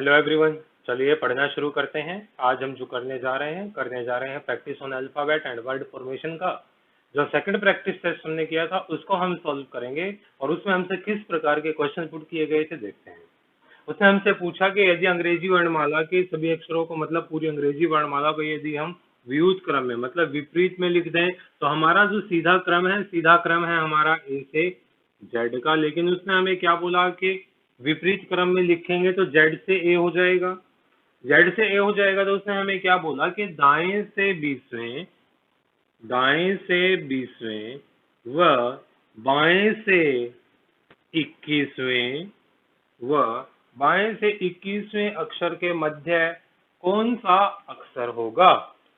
Hello everyone, चलिए पढ़ना शुरू करते हैं। आज हम जो करने जा रहे हैं practice on alphabet and word formation का जो सेकंड प्रैक्टिस टेस्ट हमने किया था उसको हम सॉल्व करेंगे और उसमें हमसे किस प्रकार के क्वेश्चन पुट किए गए थे देखते हैं। उसने हमसे पूछा कि यदि अंग्रेजी वर्णमाला के सभी अक्षरों को मतलब पूरी अंग्रेजी वर्णमाला को यदि हम व्युत क्रम में मतलब विपरीत में लिख दें तो हमारा जो सीधा क्रम है हमारा ए से जेड का। लेकिन उसने हमें क्या बोला कि विपरीत क्रम में लिखेंगे तो जेड से ए हो जाएगा। तो उसने हमें क्या बोला कि दाएं से 20वें व बाएं से 21वें अक्षर के मध्य कौन सा अक्षर होगा।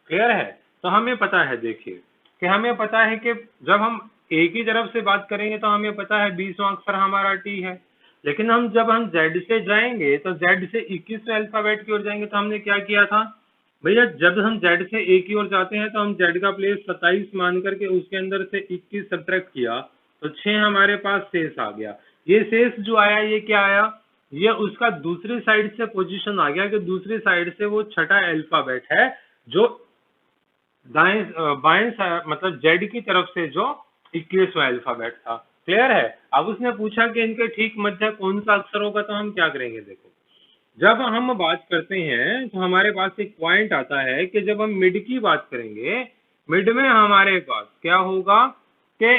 क्लियर है। तो हमें पता है, देखिए कि हमें पता है कि जब हम ए की तरफ से बात करेंगे तो हमें पता है 20वां अक्षर हमारा टी है। लेकिन जब हम जेड से जाएंगे तो जेड से 21वें अल्फाबेट की ओर जाएंगे तो हमने क्या किया था भैया, जब हम जेड से ए की ओर जाते हैं तो हम जेड का प्लेस 27 मान करके उसके अंदर से 21 सब्ट्रैक्ट किया तो 6 हमारे पास शेष आ गया। ये शेष जो आया ये क्या आया, ये उसका दूसरी साइड से पोजीशन आ गया कि दूसरी साइड से वो छठा अल्फाबेट है जो बाएं मतलब जेड की तरफ से जो 21वां अल्फाबेट था। क्लियर है। अब उसने पूछा कि इनके ठीक मध्य कौन सा अक्षर होगा तो हम क्या करेंगे। देखो, जब हम बात करते हैं तो हमारे पास एक पॉइंट आता है कि जब हम मिड की बात करेंगे, मिड में हमारे पास क्या होगा कि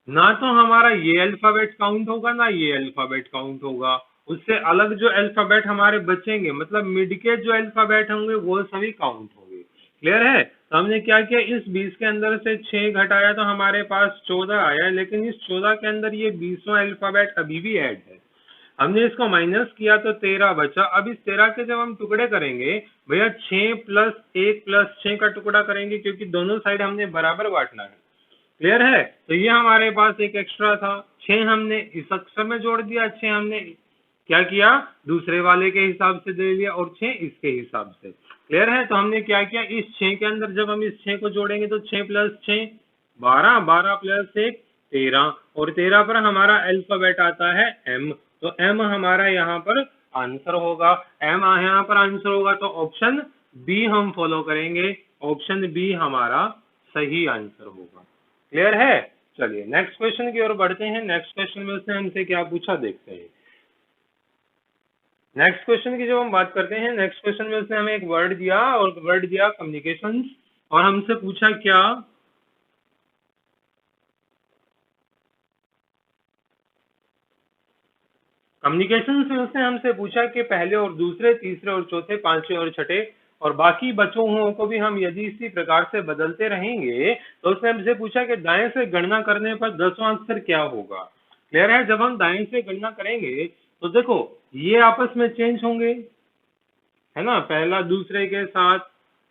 ना तो हमारा ये अल्फाबेट काउंट होगा ना ये अल्फाबेट काउंट होगा। उससे अलग जो अल्फाबेट हमारे बचेंगे मतलब मिड के जो अल्फाबेट होंगे वो सभी काउंट होंगे। क्लियर है। तो हमने क्या किया, इस 20 के अंदर से 6 घटाया तो हमारे पास 14 आया। लेकिन इस 14 के अंदर ये 20वां अल्फाबेट अभी भी ऐड है। हमने इसको माइनस किया तो 13 बचा। अब इस 13 के जब हम टुकड़े करेंगे भैया 6 + 1 + 6 का टुकड़ा करेंगे क्योंकि दोनों साइड हमने बराबर बांटना है। क्लियर है। तो ये हमारे पास एक एक्स्ट्रा था। 6 हमने इस अक्षर में जोड़ दिया, 6 हमने क्या किया दूसरे वाले के हिसाब से दे दिया और 6 इसके हिसाब से। क्लियर है। तो हमने क्या किया, इस 6 के अंदर जब हम इस 6 को जोड़ेंगे तो 6 + 6 12, 12 + 1 13 और 13 पर हमारा अल्फाबेट आता है एम। तो एम हमारा यहाँ पर आंसर होगा। एम यहाँ पर आंसर होगा तो ऑप्शन बी हम फॉलो करेंगे। ऑप्शन बी हमारा सही आंसर होगा। क्लियर है। चलिए नेक्स्ट क्वेश्चन की ओर बढ़ते हैं। नेक्स्ट क्वेश्चन में उसने हमसे क्या पूछा देखते हैं। नेक्स्ट क्वेश्चन की जब हम बात करते हैं, नेक्स्ट क्वेश्चन में उसने हमें एक वर्ड दिया और वर्ड दिया कम्युनिकेशंस और हमसे पूछा क्या, कम्युनिकेशन से उसने हमसे पूछा कि पहले और दूसरे, तीसरे और चौथे, पांचवें और छठे और बाकी बचों हुओं को भी हम यदि इसी प्रकार से बदलते रहेंगे तो उसने हमसे पूछा कि दाएं से गणना करने पर 10वां अक्षर क्या होगा। क्लियर है। जब हम दाएं से गणना करेंगे तो देखो ये आपस में चेंज होंगे, है ना, पहला दूसरे के साथ,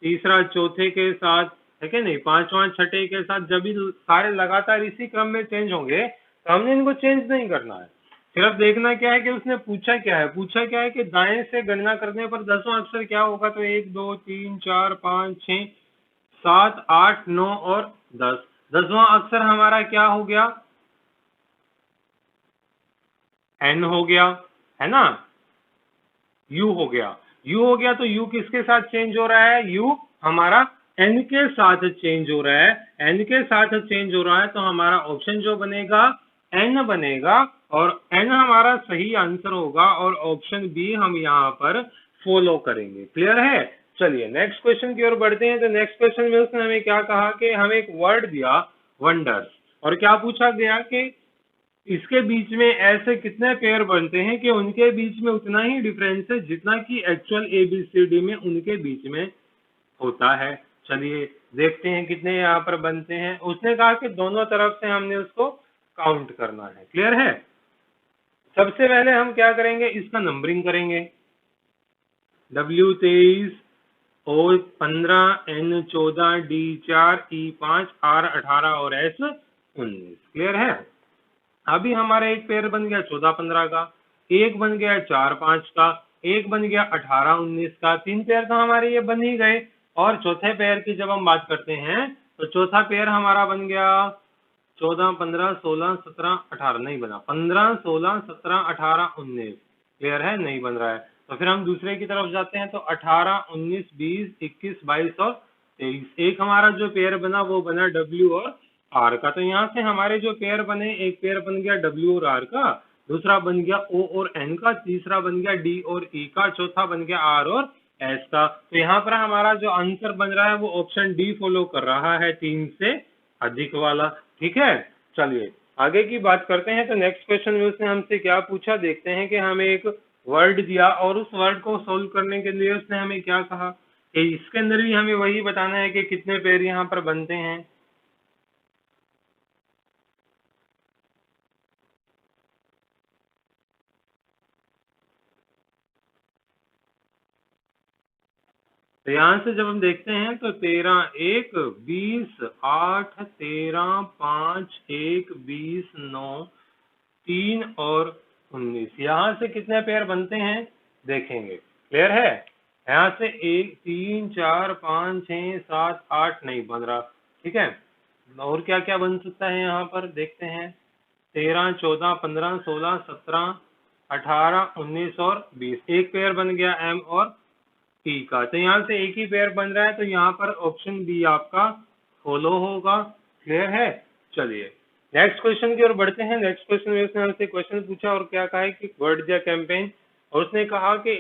तीसरा चौथे के साथ, है कि नहीं, पांचवा छठे के साथ। जब भी सारे लगातार इसी क्रम में चेंज होंगे तो हमने इनको चेंज नहीं करना है। सिर्फ देखना क्या है कि उसने पूछा क्या है कि दाएं से गणना करने पर 10वां अक्षर क्या होगा। तो 1 2 3 4 5 6 7 8 9 और 10। 10वां अक्षर हमारा क्या हो गया, एन हो गया, है ना, यू हो गया। तो यू किसके साथ चेंज हो रहा है, यू हमारा एन के साथ चेंज हो रहा है। एन के साथ चेंज हो रहा है तो हमारा ऑप्शन जो बनेगा एन बनेगा और एन हमारा सही आंसर होगा और ऑप्शन बी हम यहाँ पर फॉलो करेंगे। क्लियर है। चलिए नेक्स्ट क्वेश्चन की ओर बढ़ते हैं। तो नेक्स्ट क्वेश्चन में उसने हमें क्या कहा कि हमें एक वर्ड दिया वंडर्स और क्या पूछा गया कि इसके बीच में ऐसे कितने पेयर बनते हैं कि उनके बीच में उतना ही डिफरेंस है जितना कि एक्चुअल ABCD में उनके बीच में होता है। चलिए देखते हैं कितने यहाँ पर बनते हैं। उसने कहा कि दोनों तरफ से हमने उसको काउंट करना है। क्लियर है। सबसे पहले हम क्या करेंगे, इसका नंबरिंग करेंगे। W23, O 15, N 14, D 4, E 5, R 18 और S 19। क्लियर है। अभी हमारा एक पेयर बन गया 14 15 का, एक बन गया 4 5 का, एक बन गया 18 19 का। 3 पेयर तो हमारे ये बन ही गए। और चौथे पेयर की जब हम बात करते हैं तो चौथा पेयर हमारा बन गया 14 15 16 17 18 नहीं बना, 15 16 17 18 19। क्लियर है, नहीं बन रहा है। तो फिर हम दूसरे की तरफ जाते हैं, तो 18, 19, 20, 21, 22 और 23। एक हमारा जो पेयर बना वो बना W और R का। तो यहाँ से हमारे जो पेयर बने, एक पेयर बन गया W और R का, दूसरा बन गया O और N का, तीसरा बन गया D और E का, चौथा बन गया R और S का। तो यहाँ पर हमारा जो आंसर बन रहा है वो ऑप्शन डी फॉलो कर रहा है, 3 से अधिक वाला। ठीक है, चलिए आगे की बात करते हैं। तो नेक्स्ट क्वेश्चन में उसने हमसे क्या पूछा, देखते हैं कि हमें एक वर्ड दिया और उस वर्ड को सोल्व करने के लिए उसने हमें क्या कहा कि इसके अंदर भी हमें वही बताना है कि कितने पेयर यहाँ पर बनते हैं। तो यहाँ से जब हम देखते हैं तो 13, 1, 20, 8, 13, 5, 1, 20, 9, 3 और 19। यहाँ से कितने पेयर बनते हैं देखेंगे। क्लियर है, यहाँ से 1, 3, 4, 5, 6, 7, 8 नहीं बन रहा। ठीक है, और क्या क्या बन सकता है यहाँ पर देखते हैं। 13, 14, 15, 16, 17, 18, 19 और 20। एक पेयर बन गया M और T का। तो यहाँ से एक ही पेयर बन रहा है, तो यहाँ पर ऑप्शन बी आपका फॉलो होगा। क्लियर है, चलिए नेक्स्ट क्वेश्चन की ओर बढ़ते हैं। नेक्स्ट क्वेश्चन में उसने हमसे क्वेश्चन पूछा और क्या कहा है कि वर्ड दिया कैंपेन, और उसने कहा कि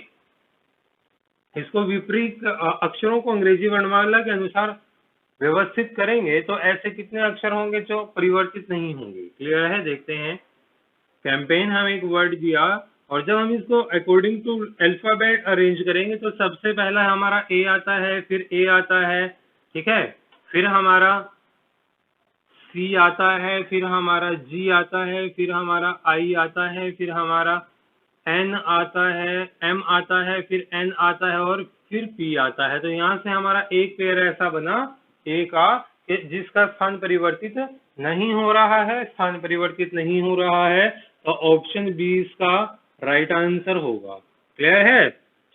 इसको विपरीत अक्षरों को अंग्रेजी वर्णमाला के अनुसार व्यवस्थित करेंगे तो ऐसे कितने अक्षर होंगे जो परिवर्तित नहीं होंगे। क्लियर है, देखते हैं। कैंपेन हमें एक वर्ड दिया और जब हम इसको अकॉर्डिंग टू अल्फाबेट अरेंज करेंगे तो सबसे पहला हमारा ए आता है, फिर ए आता है, ठीक है, फिर हमारा सी आता है, फिर हमारा जी आता है, फिर हमारा आई आता है, फिर हमारा एन आता है, एम आता है, फिर एन आता है और फिर पी आता है। तो यहाँ से हमारा एक पेयर ऐसा बना ए का जिसका स्थान परिवर्तित नहीं हो रहा है, स्थान परिवर्तित नहीं हो रहा है, तो ऑप्शन बी इसका राइट आंसर होगा। क्लियर है,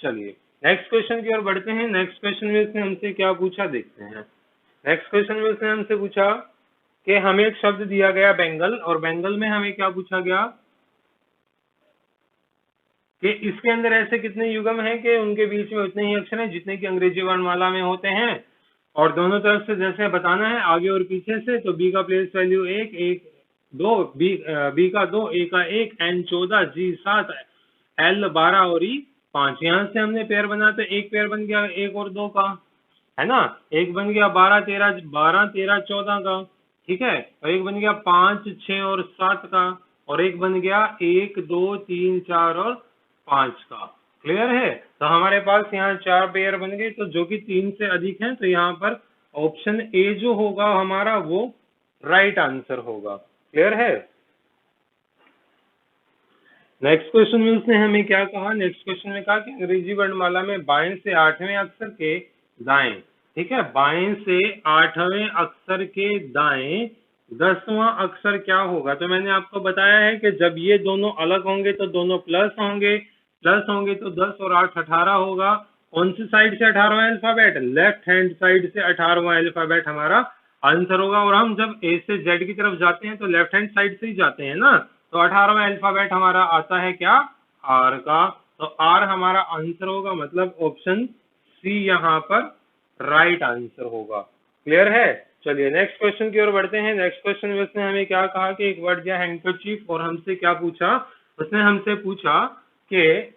चलिए नेक्स्ट क्वेश्चन की ओर बढ़ते हैं। नेक्स्ट क्वेश्चन में उसने हमसे क्या पूछा देखते हैं। नेक्स्ट क्वेश्चन में उसने हमसे पूछा कि हमें एक शब्द दिया गया बेंगल, और बेंगल में हमें क्या पूछा गया कि इसके अंदर ऐसे कितने युग्म हैं कि उनके बीच में उतने ही अक्षर हैं जितने की अंग्रेजी वर्णमाला में होते हैं, और दोनों तरफ से जैसे बताना है आगे और पीछे से। तो बी का प्लेस वैल्यू 1, 1, 2, बी का 2, ए का 1, एन 14, जी 7, एल 12 और ई 5। यहाँ से हमने पेयर बना तो एक पेयर बन गया 1 और 2 का, है ना, एक बन गया 12, 13, 14 का, ठीक है, और एक बन गया 5, 6 और 7 का, और एक बन गया 1, 2, 3, 4 और 5 का। क्लियर है, तो हमारे पास यहाँ 4 पेयर बन गए, तो जो कि 3 से अधिक हैं, तो यहाँ पर ऑप्शन ए जो होगा हमारा वो राइट आंसर होगा। क्लियर है, नेक्स्ट क्वेश्चन में उसने हमें क्या कहा। नेक्स्ट क्वेश्चन में कहा कि अंग्रेजी वर्णमाला में बाएं से 8वें अक्षर के दाएं, ठीक है, बाएं से 8वें अक्षर के दाएं 10वां अक्षर क्या होगा। तो मैंने आपको बताया है कि जब ये दोनों अलग होंगे तो दोनों प्लस होंगे, प्लस होंगे तो 10 और 8 18 होगा। कौन सी साइड से 18वां अल्फाबेट, लेफ्ट हैंड साइड से 18वां अल्फाबेट हमारा आंसर होगा। और हम जब ए से जेड की तरफ जाते हैं तो लेफ्ट हैंड साइड से ही जाते हैं ना, तो 18वां अल्फाबेट हमारा आता है क्या, आर का। तो आर हमारा आंसर होगा, मतलब ऑप्शन सी यहाँ पर राइट आंसर होगा। क्लियर है, चलिए नेक्स्ट क्वेश्चन की ओर बढ़ते हैं। नेक्स्ट क्वेश्चन में उसने हमें क्या कहा कि एक वर्ड दिया हैंडकरचीफ, और हमसे क्या पूछा, उसने हमसे पूछा कि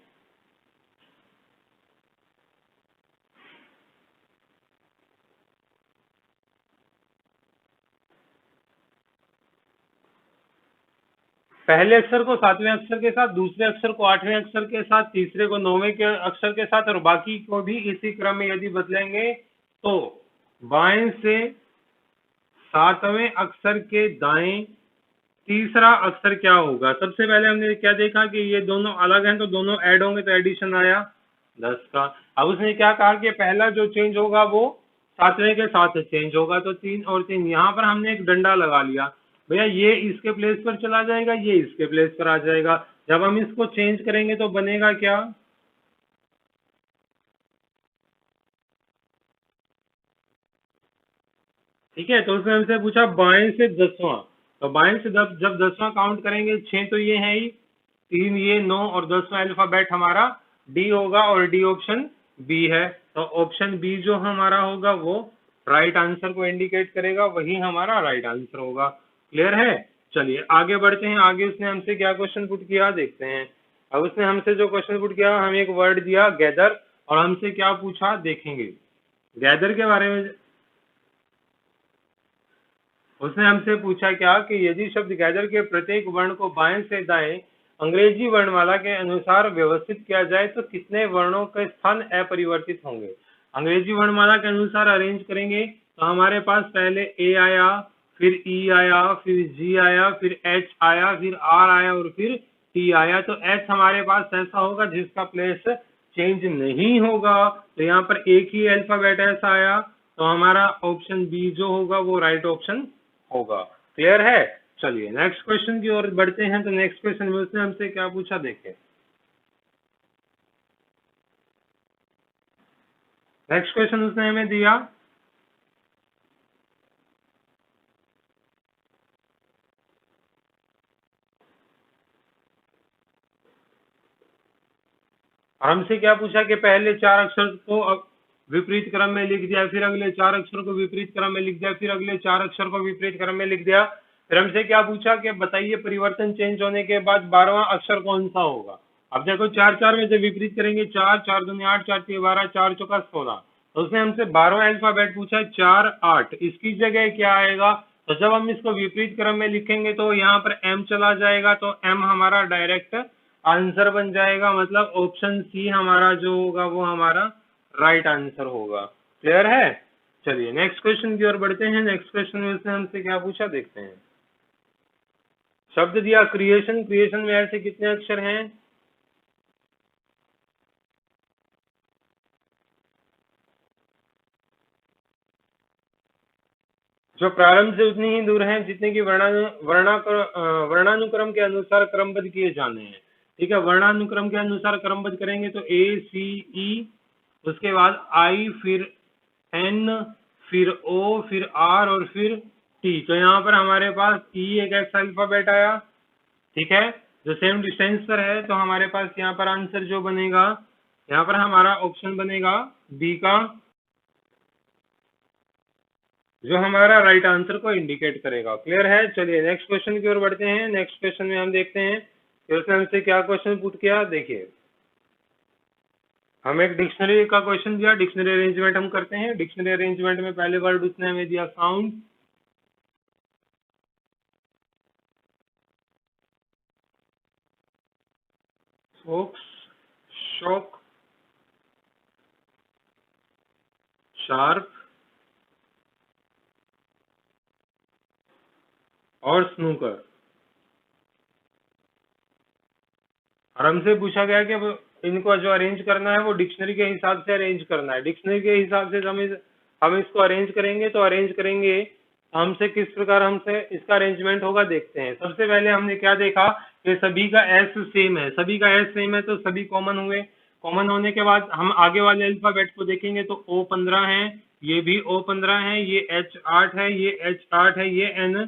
पहले अक्षर को 7वें अक्षर के साथ, दूसरे अक्षर को 8वें अक्षर के साथ, तीसरे को 9वें के अक्षर के साथ, और बाकी को भी इसी क्रम में यदि बदलेंगे तो बाएं से 7वें अक्षर के दाएं तीसरा अक्षर क्या होगा। सबसे पहले हमने क्या देखा कि ये दोनों अलग हैं तो दोनों ऐड होंगे, तो एडिशन आया 10 का। अब उसने क्या कहा कि पहला जो चेंज होगा वो 7वें के साथ चेंज होगा, तो 3 और 3। यहाँ पर हमने एक डंडा लगा लिया, भैया ये इसके प्लेस पर चला जाएगा, ये इसके प्लेस पर आ जाएगा। जब हम इसको चेंज करेंगे तो बनेगा क्या, ठीक है। तो उसने हमसे पूछा बाएं से 10वां, तो बाएं से जब 10वां काउंट करेंगे 6 तो ये है ही, 3 ये 9 और 10वां अल्फाबेट हमारा डी होगा और डी ऑप्शन बी है, तो ऑप्शन बी जो हमारा होगा वो राइट आंसर को इंडिकेट करेगा, वही हमारा राइट आंसर होगा। क्लियर है? चलिए आगे बढ़ते हैं। आगे उसने हमसे क्या क्वेश्चन पुट किया देखते हैं। अब उसने हमसे जो क्वेश्चन पुट किया, हमें एक वर्ड दिया गैदर और हमसे क्या पूछा देखेंगे। गैदर के बारे में उसने हमसे पूछा क्या कि यदि शब्द गैदर के प्रत्येक वर्ण को बाएं से दाएं अंग्रेजी वर्णमाला के अनुसार व्यवस्थित किया जाए तो कितने वर्णों के स्थान अपरिवर्तित होंगे। अंग्रेजी वर्णमाला के अनुसार अरेंज करेंगे तो हमारे पास पहले ए आया, फिर ई आया, फिर जी आया, फिर एच आया, फिर आर आया और फिर टी आया। तो एच हमारे पास ऐसा होगा जिसका प्लेस चेंज नहीं होगा, तो यहाँ पर एक ही अल्फाबेट ऐसा आया, तो हमारा ऑप्शन बी जो होगा वो राइट ऑप्शन होगा। क्लियर है? चलिए नेक्स्ट क्वेश्चन की ओर बढ़ते हैं। तो नेक्स्ट क्वेश्चन में उसने हमसे क्या पूछा देखें। नेक्स्ट क्वेश्चन उसने हमें दिया और हमसे क्या पूछा कि पहले 4 अक्षर को विपरीत क्रम में लिख दिया, फिर अगले 4 अक्षर को विपरीत क्रम में लिख दिया, फिर अगले 4 अक्षर को विपरीत क्रम में लिख दिया। फिर हमसे क्या पूछा कि बताइए परिवर्तन चेंज होने के बाद 12वां अक्षर कौन सा होगा। अब देखो 4 में से विपरीत करेंगे, 4 4 दूनी 8, 4 3 12, 4 चौका 16। तो उसने हमसे 12वां अल्फाबेट पूछा 4 8, इसकी जगह क्या आएगा। तो जब हम इसको विपरीत क्रम में लिखेंगे तो यहाँ पर एम चला जाएगा, तो एम हमारा डायरेक्ट आंसर बन जाएगा, मतलब ऑप्शन सी हमारा जो होगा वो हमारा राइट आंसर होगा। क्लियर है? चलिए नेक्स्ट क्वेश्चन की ओर बढ़ते हैं। नेक्स्ट क्वेश्चन में उसने हमसे क्या पूछा देखते हैं। शब्द दिया क्रिएशन, क्रिएशन में ऐसे कितने अक्षर हैं। जो प्रारंभ से उतनी ही दूर हैं जितने की वर्णानुक्रम के अनुसार क्रमबद्ध किए जाने हैं। ठीक है, वर्णानुक्रम के अनुसार क्रमबद्ध करेंगे तो ए सी ई, उसके बाद आई, फिर एन, फिर ओ, फिर आर और फिर टी। तो यहाँ पर हमारे पास ई एक एक्स अल्फाबेट आया। ठीक है, जो सेम डिस्टेंस पर है, तो हमारे पास यहाँ पर आंसर जो बनेगा, यहाँ पर हमारा ऑप्शन बनेगा बी का, जो हमारा राइट आंसर को इंडिकेट करेगा। क्लियर है? चलिए नेक्स्ट क्वेश्चन की ओर बढ़ते हैं। नेक्स्ट क्वेश्चन में हम देखते हैं कि उसने हमसे क्या क्वेश्चन पुट किया देखिए। हमें एक डिक्शनरी का क्वेश्चन दिया, डिक्शनरी अरेंजमेंट हम करते हैं। डिक्शनरी अरेंजमेंट में पहले वर्ड उसने हमें दिया साउंड, फोक्स, शॉक, शार्प और स्नूकर। और हमसे पूछा गया कि अब इनको जो अरेंज करना है वो डिक्शनरी के हिसाब से अरेंज करना है। डिक्शनरी के हिसाब से हम इसको अरेंज करेंगे, तो अरेंज करेंगे हमसे किस प्रकार हमसे इसका अरेंजमेंट होगा देखते हैं। सबसे पहले हमने क्या देखा कि सभी का एस सेम है, सभी का एस सेम है तो सभी कॉमन हुए। कॉमन होने के बाद हम आगे वाले अल्फाबेट को देखेंगे तो ओ 15 है, ये भी ओ 15 है, ये एच 8 है, ये एच 8 है, ये एन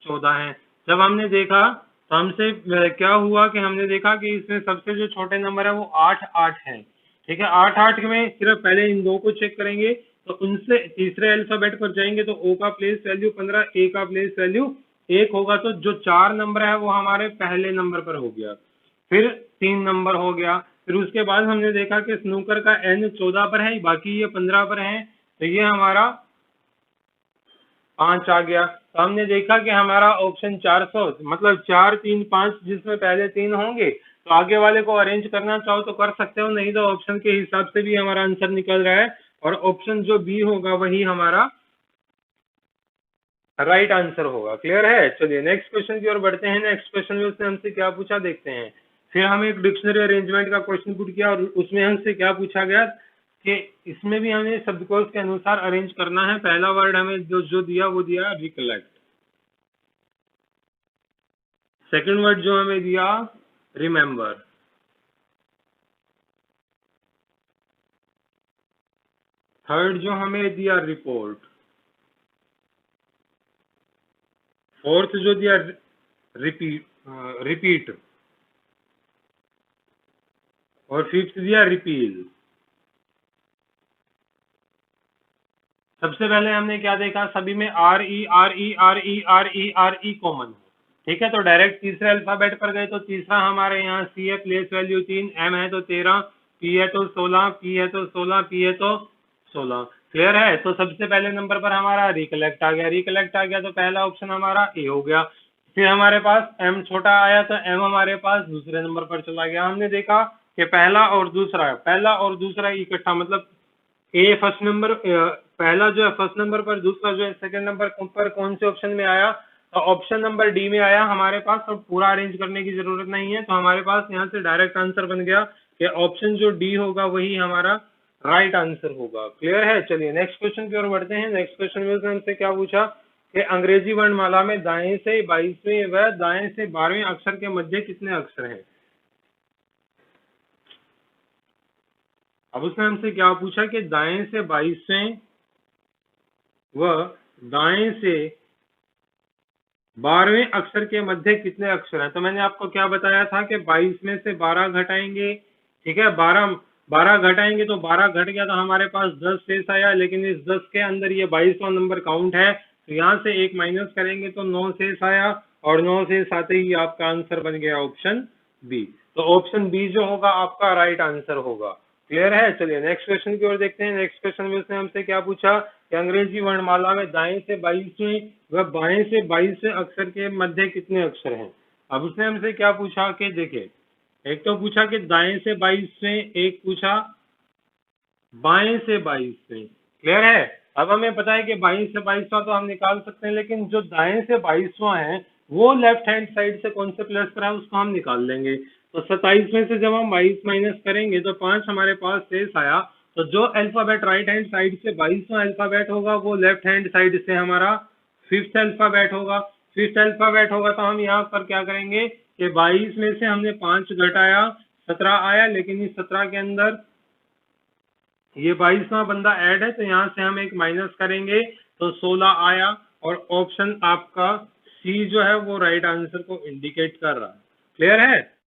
14 है। जब हमने देखा तो हमसे क्या हुआ कि हमने देखा कि इसमें सबसे जो छोटे नंबर है वो 8 8 है। ठीक है, 8 8 में सिर्फ पहले इन दो को चेक करेंगे, तो उनसे तीसरे अल्फाबेट पर जाएंगे तो ओ का प्लेस वैल्यू 15, ए का प्लेस वैल्यू 1 होगा, तो जो 4 नंबर है वो हमारे पहले नंबर पर हो गया, फिर 3 नंबर हो गया। फिर उसके बाद हमने देखा कि स्नूकर का एन 14 पर है, बाकी ये 15 पर है, तो ये हमारा 5 आ गया। तो हमने देखा कि हमारा ऑप्शन 400 मतलब 4 3 5, जिसमें पहले 3 होंगे, तो आगे वाले को अरेंज करना चाहो तो कर सकते हो, नहीं तो ऑप्शन के हिसाब से भी हमारा आंसर निकल रहा है और ऑप्शन जो बी होगा वही हमारा राइट आंसर होगा। क्लियर है? चलिए नेक्स्ट क्वेश्चन की ओर बढ़ते हैं। नेक्स्ट क्वेश्चन में उसने हमसे क्या पूछा देखते हैं। फिर हमें एक डिक्शनरी अरेंजमेंट का क्वेश्चन पुट किया और उसमें हमसे क्या पूछा गया कि इसमें भी हमें शब्दकोश के अनुसार अरेंज करना है। पहला वर्ड हमें जो दिया वो दिया रिकलेक्ट, सेकंड वर्ड जो हमें दिया रिमेंबर, थर्ड जो हमें दिया रिपोर्ट, फोर्थ जो दिया रिपीट, और फिफ्थ दिया रिपील। सबसे पहले हमने क्या देखा, सभी में R E R E R E R E R E common है, ठीक है। तो डायरेक्ट तीसरे अल्फाबेट पर गए, तो तीसरा हमारे यहाँ सी है, प्लेस वैल्यू 3, एम है तो 13, पी है तो 16, पी है तो 16, पी है तो 16। क्लियर है। तो सबसे पहले नंबर पर हमारा रिकलेक्ट आ गया, रिकलेक्ट आ गया तो पहला ऑप्शन हमारा ए हो गया। फिर हमारे पास एम छोटा आया तो एम हमारे पास दूसरे नंबर पर चला गया। हमने देखा कि पहला और दूसरा इकट्ठा, मतलब ए फर्स्ट नंबर, पहला जो है फर्स्ट नंबर पर, दूसरा जो है सेकंड नंबर पर कौन से ऑप्शन में आया, तो ऑप्शन नंबर डी में आया हमारे पास। और पूरा अरेंज करने की जरूरत नहीं है, तो हमारे पास यहाँ से डायरेक्ट आंसर बन गया कि ऑप्शन जो डी होगा वही हमारा राइट आंसर होगा। क्लियर है। चलिए नेक्स्ट क्वेश्चन की ओर बढ़ते हैं। नेक्स्ट क्वेश्चन में उसने हमसे क्या पूछा कि अंग्रेजी वर्णमाला में दाएं से 22वें व दाएं से 12वें अक्षर के मध्य कितने अक्षर हैं। अब उसने हमसे क्या पूछा कि दाएं से 22वें व दाएं से 12वें अक्षर के मध्य कितने अक्षर हैं। तो मैंने आपको क्या बताया था कि 22 में से 12 घटाएंगे, ठीक है, 12 घटाएंगे तो 12 घट गया तो हमारे पास 10 शेष आया, लेकिन इस 10 के अंदर ये 22वां नंबर काउंट है, तो यहाँ से एक माइनस करेंगे तो 9 शेष आया, और 9 शेष आते ही आपका आंसर बन गया ऑप्शन बी। तो ऑप्शन बी जो होगा आपका राइट आंसर होगा। क्लियर है। चलिए नेक्स्ट क्वेश्चन की ओर देखते हैं। नेक्स्ट क्वेश्चन में उसने हमसे क्या पूछा कि अंग्रेजी वर्णमाला में दाएं से 22वें व बाएं से 22वें अक्षर के मध्य कितने अक्षर हैं। अब उसने हमसे क्या पूछा कि देखिए, एक तो पूछा कि दाएं से 22वें, एक पूछा बाएं से 22वें। क्लियर है। अब हमें पता है कि 22 से 22वां तो हम निकाल सकते हैं, लेकिन जो दाएं से 22वां है वो लेफ्ट हैंड साइड से कौन से प्लस पर है उसको हम निकाल लेंगे। तो 27 में से जब हम 22 माइनस करेंगे तो 5 हमारे पास शेष आया। तो जो अल्फाबेट राइट हैंड साइड से 22वां अल्फाबेट होगा वो लेफ्ट हैंड साइड से हमारा फिफ्थ अल्फाबेट होगा। फिफ्थ अल्फाबेट होगा तो हम यहाँ पर क्या करेंगे कि 22 में से हमने 5 घटाया, 17 आया, लेकिन इस 17 के अंदर ये 22वां बंदा ऐड है, तो यहाँ से हम एक माइनस करेंगे तो 16 आया। और ऑप्शन आपका सी जो है वो राइट आंसर को इंडिकेट कर रहा है। क्लियर है।